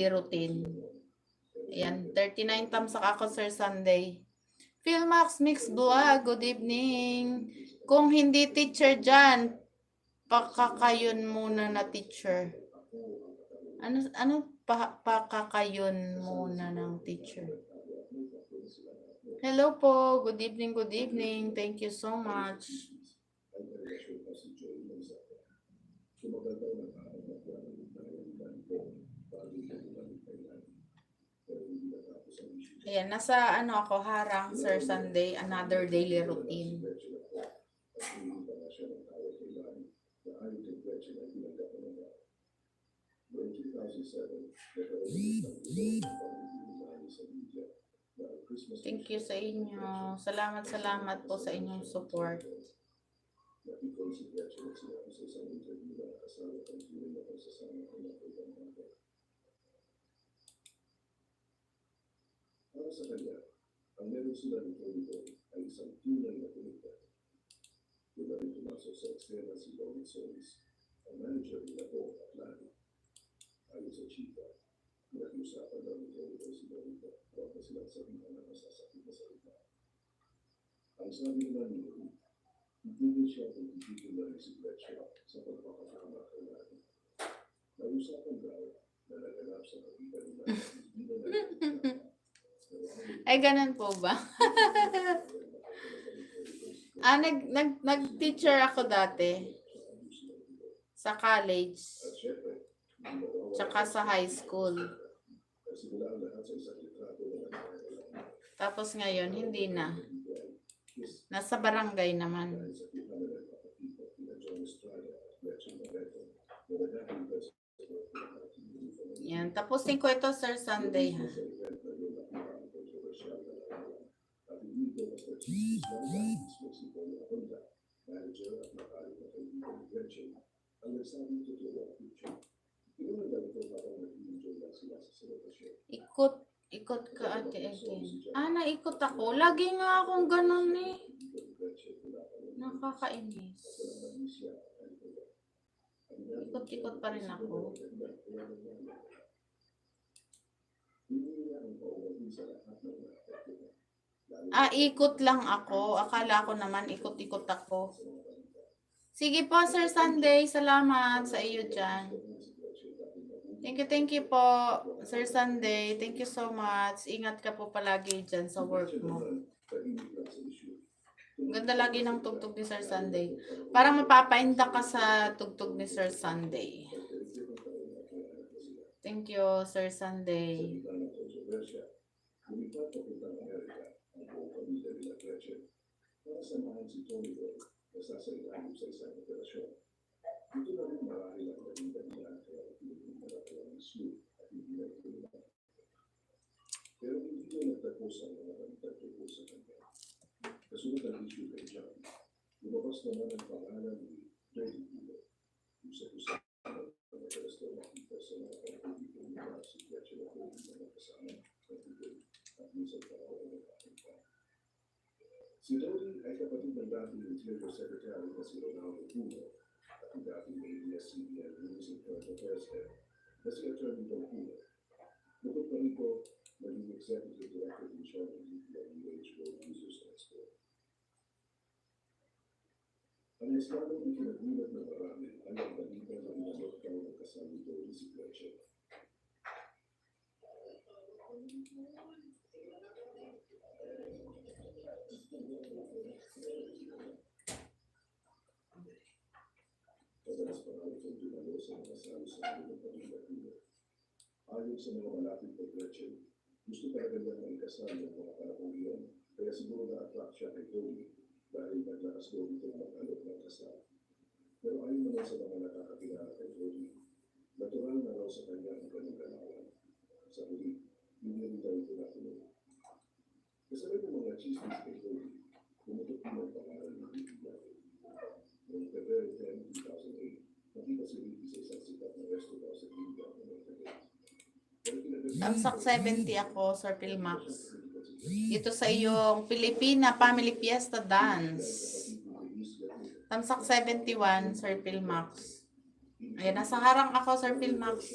routine. Ayan, 39 tamsak ako, Sir Sunday. Philmax Mix Vlog, good evening. Kung hindi teacher dyan, pakakayon muna na teacher. Ano pakakayon muna ng teacher? Hello po, good evening, good evening. Thank you so much. Ayan, nasa ano ako, harang, Sir Sunday, another daily routine. Thank you sa inyo. Salamat po sa inyong support. Para sa kanya, ang meron sila nito ay isang tunay na komunidad. Mula rin pumasok sa eksena si David Solis, ang manager nila po at Lani. Ayon sa Chica, nakiusapan daw nito si David bago silang sabihan na masasakit na salita. Ang sabi naman nito, hindi siya kung titigil na rin si Fletcher sa pagpapakama kay Lani. Nausapan daw na naganap sa kapitan nila hindi na Ay, ganun po ba? Nag-teacher ako dati sa college, tsaka sa high school. Tapos ngayon, hindi na. Nasa barangay naman. Yan. Tapusin ko ito, Sir Sunday, ha? Ikot ka, ate. Naikot ako. Lagi nga akong ganun eh. Nakakainis. Ikot-ikot pa rin ako. Ikot lang ako. Akala ko naman ikot-ikot ako. Sige po, Sir Sunday. Salamat sa iyo dyan. Thank you po, Sir Sunday. Thank you so much. Ingat ka po palagi dyan sa work mo. Ganda lagi ng tugtog ni Sir Sunday. Parang mapapainda ka sa tugtog ni Sir Sunday. Thank you, Sir Sunday. Ito na rin marahil ang naging dahilan kaya pinipinara kaya ng sleep at hindi na ito naman. Pero hindi na nagtapos ang mga nagtapos sa kanya. Kasunod ang issue kay John, lumabas naman ang pangalan ni Freddy Pulo. Usap-usap ang madalas na makita sa mga pagkakita nila si Fletcher na po yung mga kasama at minsan pa ako ang nakakita. Si Dodi ay kapatid ng dating Interior Secretary na si Ronaldo Pulo. Ang dating ABS-CBN News and Current Affairs Head na si Atty. Don Pulo. Bukod pa rito, naging Executive Director in charge of DPWH Road Users Expo. Ang esladong ikinagulat ng marami ay ang balita na inalok daw ng kasal nito si Fletcher. Madalas pa raw itong dinalo sa mga salo-salo ng pamilya. Ayon sa mga malapit na Fletcher, gusto talaga niya ng ikasal ng mga panahong iyon, kaya siguro na-attract siya kay Tony dahil naglakas daw itong mag-alok ng kasal. Pero ayon naman sa mga nakakakilala kay Tony, natural na raw sa kanya ang kanyang galawan. Sa huli, hindi rin daw ito natuloy. Kasabay ng mga chismis kay Tony, pumutok din ang pangalan ng bibigyan. Noong February 10, 2008, nakita si Ricky sa isang sikat na restaurant sa India na Monterrey. Tamsak 70 ako, Sir Philmax. Dito sa iyong Filipina Family Fiesta Dance. Tamsak 71, Sir Philmax. Ayan, nasa harang ako, Sir Philmax.